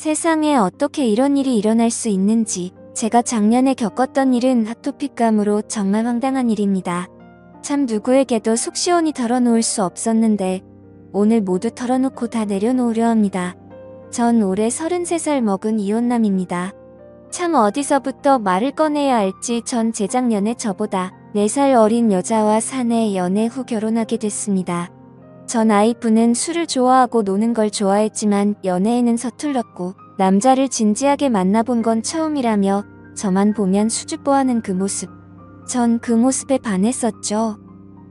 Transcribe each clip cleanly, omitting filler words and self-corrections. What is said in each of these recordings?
세상에 어떻게 이런 일이 일어날 수 있는지, 제가 작년에 겪었던 일은 아토피감으로 정말 황당한 일입니다. 참 누구에게도 속 시원히 털어놓을 수 없었는데 오늘 모두 털어놓고 다 내려놓으려 합니다. 전 올해 33살 먹은 이혼남입니다. 참 어디서부터 말을 꺼내야 할지 전 재작년에 저보다 4살 어린 여자와 사내 연애 후 결혼하게 됐습니다. 전 와이프는 술을 좋아하고 노는 걸 좋아했지만 연애에는 서툴렀고 남자를 진지하게 만나본 건 처음이라며 저만 보면 수줍어하는 그 모습. 전 그 모습에 반했었죠.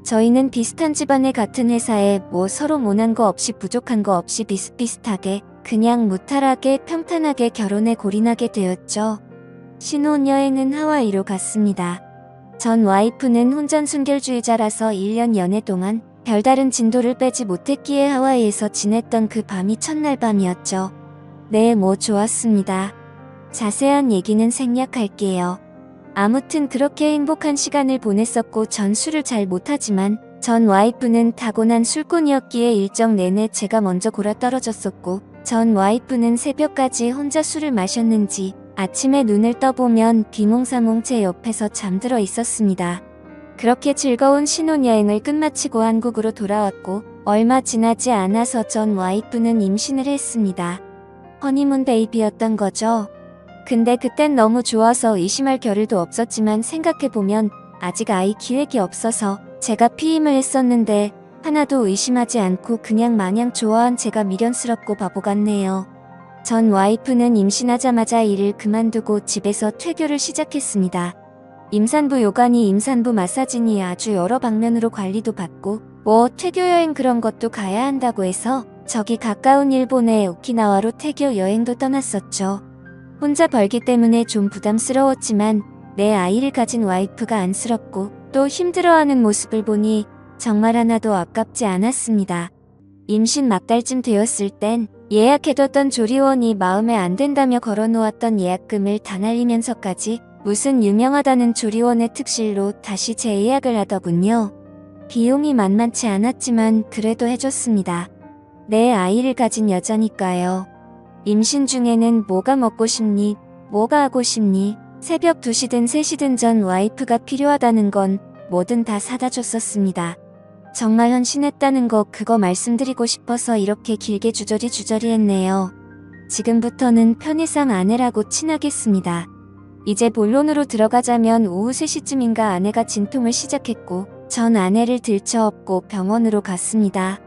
저희는 비슷한 집안의 같은 회사에 서로 모난 거 없이 부족한 거 없이 비슷비슷하게 그냥 무탈하게 평탄하게 결혼에 골인하게 되었죠. 신혼여행은 하와이로 갔습니다. 전 와이프는 혼전 순결주의자라서 1년 연애 동안 별다른 진도를 빼지 못했기에 하와이에서 지냈던 그 밤이 첫날 밤이었죠. 네, 좋았습니다. 자세한 얘기는 생략할게요. 아무튼 그렇게 행복한 시간을 보냈었고 전 술을 잘 못하지만 전 와이프는 타고난 술꾼이었기에 일정 내내 제가 먼저 골아떨어졌었고 전 와이프는 새벽까지 혼자 술을 마셨는지 아침에 눈을 떠보면 비몽사몽 제 옆에서 잠들어 있었습니다. 그렇게 즐거운 신혼여행을 끝마치고 한국으로 돌아왔고 얼마 지나지 않아서 전 와이프는 임신을 했습니다. 허니문 베이비였던 거죠. 근데 그땐 너무 좋아서 의심할 겨를도 없었지만 생각해보면 아직 아이 기획이 없어서 제가 피임을 했었는데 하나도 의심하지 않고 그냥 마냥 좋아한 제가 미련스럽고 바보 같네요. 전 와이프는 임신하자마자 일을 그만두고 집에서 퇴교를 시작했습니다. 임산부 요가니 임산부 마사지니 아주 여러 방면으로 관리도 받고 퇴교 여행 그런 것도 가야 한다고 해서 저기 가까운 일본의 오키나와로 퇴교 여행도 떠났었죠. 혼자 벌기 때문에 좀 부담스러웠지만 내 아이를 가진 와이프가 안쓰럽고 또 힘들어하는 모습을 보니 정말 하나도 아깝지 않았습니다. 임신 막달쯤 되었을 땐 예약해뒀던 조리원이 마음에 안 든다며 걸어놓았던 예약금을 다 날리면서까지 무슨 유명하다는 조리원의 특실로 다시 재예약을 하더군요. 비용이 만만치 않았지만 그래도 해줬습니다. 내 아이를 가진 여자니까요. 임신 중에는 뭐가 먹고 싶니? 뭐가 하고 싶니? 새벽 2시든 3시든 전 와이프가 필요하다는 건 뭐든 다 사다 줬었습니다. 정말 헌신했다는 거 그거 말씀드리고 싶어서 이렇게 길게 주저리 했네요. 지금부터는 편의상 아내라고 친하겠습니다. 이제 본론으로 들어가자면 오후 3시쯤인가 아내가 진통을 시작했고 전 아내를 들쳐업고 병원으로 갔습니다.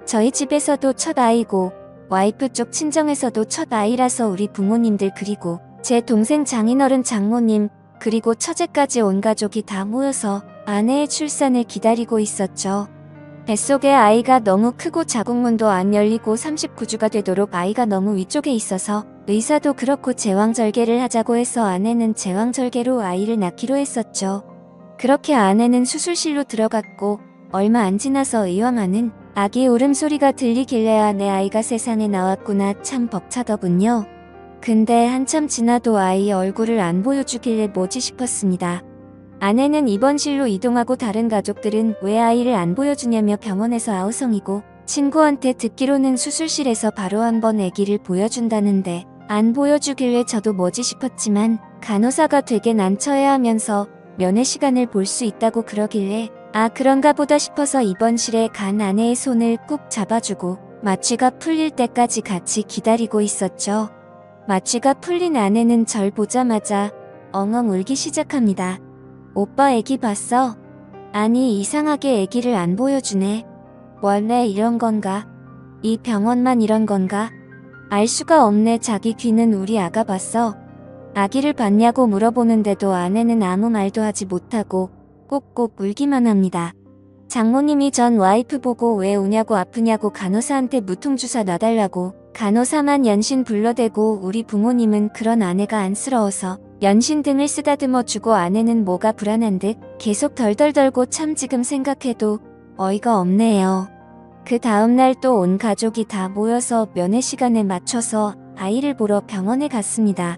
저희 집에서도 첫 아이고 와이프 쪽 친정에서도 첫 아이라서 우리 부모님들 그리고 제 동생 장인어른 장모님 그리고 처제까지 온 가족이 다 모여서 아내의 출산을 기다리고 있었죠. 뱃속에 아이가 너무 크고 자궁문도 안 열리고 39주가 되도록 아이가 너무 위쪽에 있어서 의사도 그렇고 제왕절개를 하자고 해서 아내는 제왕절개로 아이를 낳기로 했었죠. 그렇게 아내는 수술실로 들어갔고 얼마 안 지나서 의왕하는 아기 울음소리가 들리길래 내 아이가 세상에 나왔구나 참 벅차더군요. 근데 한참 지나도 아이 얼굴을 안 보여주길래 뭐지 싶었습니다. 아내는 입원실로 이동하고 다른 가족들은 왜 아이를 안 보여주냐며 병원에서 아우성이고 친구한테 듣기로는 수술실에서 바로 한번 아기를 보여준다는데 안 보여주길래 저도 뭐지 싶었지만 간호사가 되게 난처해하면서 면회 시간을 볼 수 있다고 그러길래 아 그런가 보다 싶어서 입원실에 간 아내의 손을 꾹 잡아주고 마취가 풀릴 때까지 같이 기다리고 있었죠. 마취가 풀린 아내는 절 보자마자 엉엉 울기 시작합니다. 오빠 애기 봤어? 아니 이상하게 애기를 안 보여주네. 원래 이런 건가? 이 병원만 이런 건가? 알 수가 없네. 자기 귀는 우리 아가 봤어? 아기를 봤냐고 물어보는데도 아내는 아무 말도 하지 못하고 꼭꼭 울기만 합니다. 장모님이 전 와이프 보고 왜 우냐고 아프냐고 간호사한테 무통주사 놔달라고 간호사만 연신 불러대고 우리 부모님은 그런 아내가 안쓰러워서 연신 등을 쓰다듬어 주고 아내는 뭐가 불안한 듯 계속 덜덜 떨고 참 지금 생각해도 어이가 없네요. 그 다음날 또 온 가족이 다 모여서 면회 시간에 맞춰서 아이를 보러 병원에 갔습니다.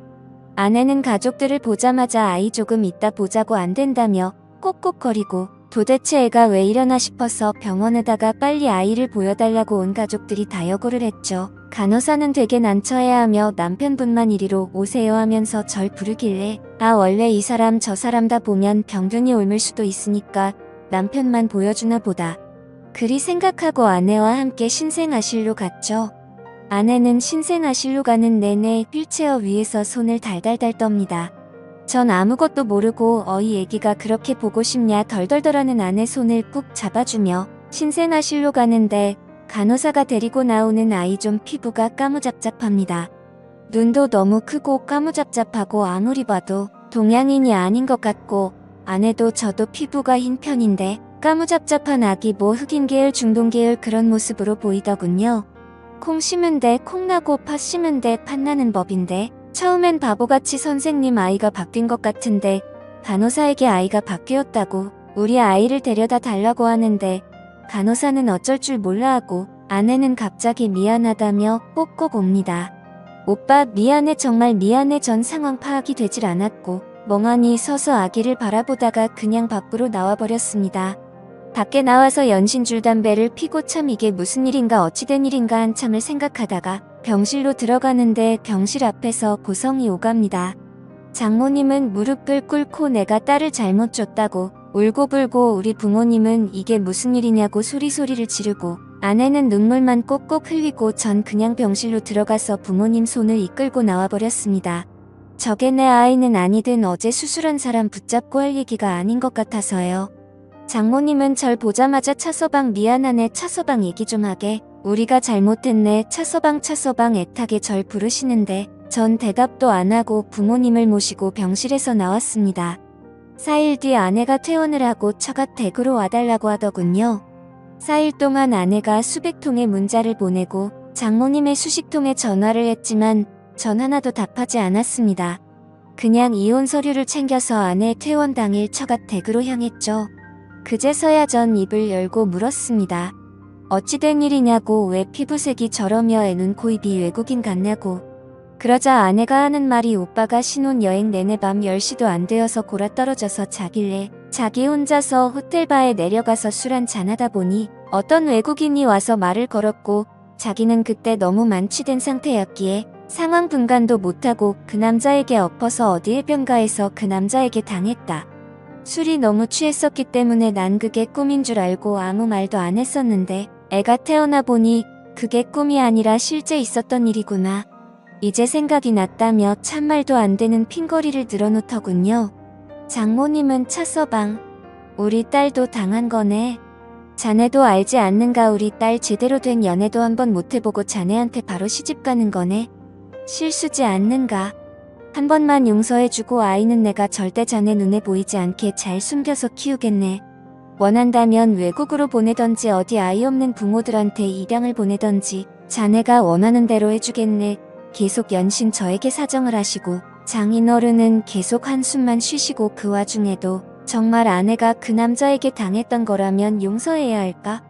아내는 가족들을 보자마자 아이 조금 이따 보자고 안 된다며 꼭꼭거리고 도대체 애가 왜 이러나 싶어서 병원에다가 빨리 아이를 보여달라고 온 가족들이 다 여고를 했죠. 간호사는 되게 난처해하며 남편분만 이리로 오세요 하면서 절 부르길래 원래 이 사람 저 사람 다 보면 병균이 옮을 수도 있으니까 남편만 보여주나 보다. 그리 생각하고 아내와 함께 신생아실로 갔죠. 아내는 신생아실로 가는 내내 휠체어 위에서 손을 달달달 떱니다. 전 아무것도 모르고 이 애기가 그렇게 보고 싶냐 덜덜덜하는 아내 손을 꾹 잡아주며 신생아실로 가는데 간호사가 데리고 나오는 아이 좀 피부가 까무잡잡합니다. 눈도 너무 크고 까무잡잡하고 아무리 봐도 동양인이 아닌 것 같고 아내도 저도 피부가 흰 편인데 까무잡잡한 아기 뭐 흑인 계열 중동 계열 그런 모습으로 보이더군요. 콩 심은데 콩 나고 팥 심은데 팥 나는 법인데 처음엔 바보같이 선생님 아이가 바뀐 것 같은데 간호사에게 아이가 바뀌었다고 우리 아이를 데려다 달라고 하는데 간호사는 어쩔 줄 몰라 하고 아내는 갑자기 미안하다며 꼭꼭 옵니다. 오빠 미안해 정말 미안해. 전 상황 파악이 되질 않았고 멍하니 서서 아기를 바라보다가 그냥 밖으로 나와버렸습니다. 밖에 나와서 연신줄 담배를 피고 참 이게 무슨 일인가 어찌된 일인가 한참을 생각하다가 병실로 들어가는데 병실 앞에서 고성이 오갑니다. 장모님은 무릎을 꿇고 내가 딸을 잘못 줬다고 울고불고 우리 부모님은 이게 무슨 일이냐고 소리소리를 지르고 아내는 눈물만 꼭꼭 흘리고 전 그냥 병실로 들어가서 부모님 손을 이끌고 나와버렸습니다. 저게 내 아이는 아니든 어제 수술한 사람 붙잡고 할 얘기가 아닌 것 같아서요. 장모님은 절 보자마자 차서방 미안하네 차서방 얘기 좀 하게 우리가 잘못했네 차서방 애타게 절 부르시는데 전 대답도 안 하고 부모님을 모시고 병실에서 나왔습니다. 4일 뒤 아내가 퇴원을 하고 처갓 댁으로 와달라고 하더군요. 4일 동안 아내가 수백 통의 문자를 보내고 장모님의 수십 통의 전화를 했지만 전 하나도 답하지 않았습니다. 그냥 이혼 서류를 챙겨서 아내 퇴원 당일 처갓 댁으로 향했죠. 그제서야 전 입을 열고 물었습니다. 어찌된 일이냐고 왜 피부색이 저러며 애 눈 코 입이 외국인 같냐고. 그러자 아내가 하는 말이 오빠가 신혼여행 내내 밤 10시도 안 되어서 골아떨어져서 자길래 자기 혼자서 호텔바에 내려가서 술 한잔 하다 보니 어떤 외국인이 와서 말을 걸었고 자기는 그때 너무 만취된 상태였기에 상황 분간도 못하고 그 남자에게 엎어서 어디 해변가에서 그 남자에게 당했다. 술이 너무 취했었기 때문에 난 그게 꿈인 줄 알고 아무 말도 안 했었는데 애가 태어나 보니 그게 꿈이 아니라 실제 있었던 일이구나. 이제 생각이 났다며 참말도 안 되는 핑거리를 늘어놓더군요. 장모님은 차서방, 우리 딸도 당한 거네. 자네도 알지 않는가 우리 딸 제대로 된 연애도 한번 못해보고 자네한테 바로 시집가는 거네. 실수지 않는가. 한 번만 용서해주고 아이는 내가 절대 자네 눈에 보이지 않게 잘 숨겨서 키우겠네. 원한다면 외국으로 보내던지 어디 아이 없는 부모들한테 입양을 보내던지 자네가 원하는 대로 해주겠네. 계속 연신 저에게 사정을 하시고 장인어른은 계속 한숨만 쉬시고 그 와중에도 정말 아내가 그 남자에게 당했던 거라면 용서해야 할까?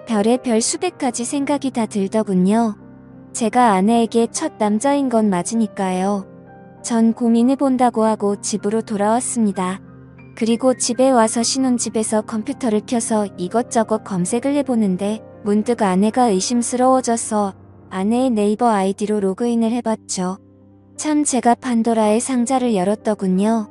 별의별 수백 가지 생각이 다 들더군요. 제가 아내에게 첫 남자인 건 맞으니까요. 전 고민해본다고 하고 집으로 돌아왔습니다. 그리고 집에 와서 신혼집에서 컴퓨터를 켜서 이것저것 검색을 해보는데 문득 아내가 의심스러워져서 아내의 네이버 아이디로 로그인을 해봤죠. 참 제가 판도라의 상자를 열었더군요.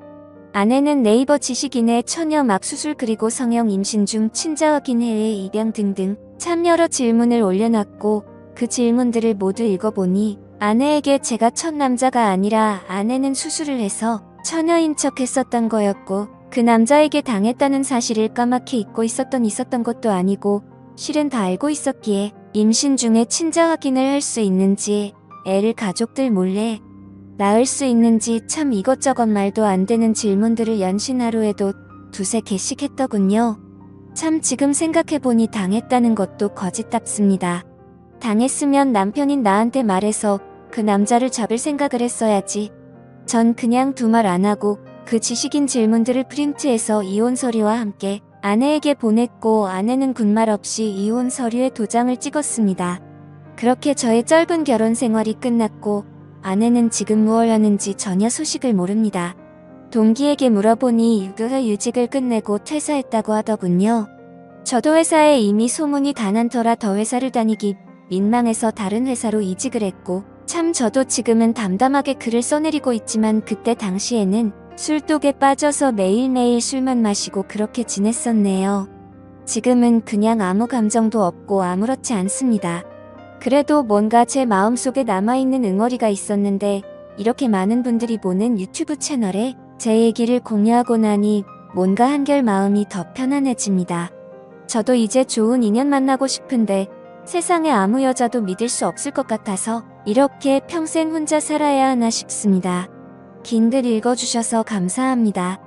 아내는 네이버 지식인의 처녀 막수술 그리고 성형 임신 중 친자 확인 해외 입양 등등 참 여러 질문을 올려놨고 그 질문들을 모두 읽어보니 아내에게 제가 첫 남자가 아니라 아내는 수술을 해서 처녀인 척 했었던 거였고 그 남자에게 당했다는 사실을 까맣게 잊고 있었던 것도 아니고 실은 다 알고 있었기에 임신 중에 친자 확인을 할 수 있는지 애를 가족들 몰래 낳을 수 있는지 참 이것저것 말도 안 되는 질문들을 연신 하루에도 두세 개씩 했더군요. 참 지금 생각해보니 당했다는 것도 거짓답습니다. 당했으면 남편인 나한테 말해서 그 남자를 잡을 생각을 했어야지. 전 그냥 두 말 안 하고 그 지식인 질문들을 프린트해서 이혼 서류와 함께 아내에게 보냈고 아내는 군말 없이 이혼 서류에 도장을 찍었습니다. 그렇게 저의 짧은 결혼 생활이 끝났고 아내는 지금 무얼 하는지 전혀 소식을 모릅니다. 동기에게 물어보니 육아휴직을 끝내고 퇴사했다고 하더군요. 저도 회사에 이미 소문이 다 난 터라 더 회사를 다니기 민망해서 다른 회사로 이직을 했고, 참 저도 지금은 담담하게 글을 써내리고 있지만 그때 당시에는 술독에 빠져서 매일매일 술만 마시고 그렇게 지냈었네요. 지금은 그냥 아무 감정도 없고 아무렇지 않습니다. 그래도 뭔가 제 마음속에 남아있는 응어리가 있었는데 이렇게 많은 분들이 보는 유튜브 채널에 제 얘기를 공유하고 나니 뭔가 한결 마음이 더 편안해집니다. 저도 이제 좋은 인연 만나고 싶은데 세상에 아무 여자도 믿을 수 없을 것 같아서 이렇게 평생 혼자 살아야 하나 싶습니다. 긴 글 읽어주셔서 감사합니다.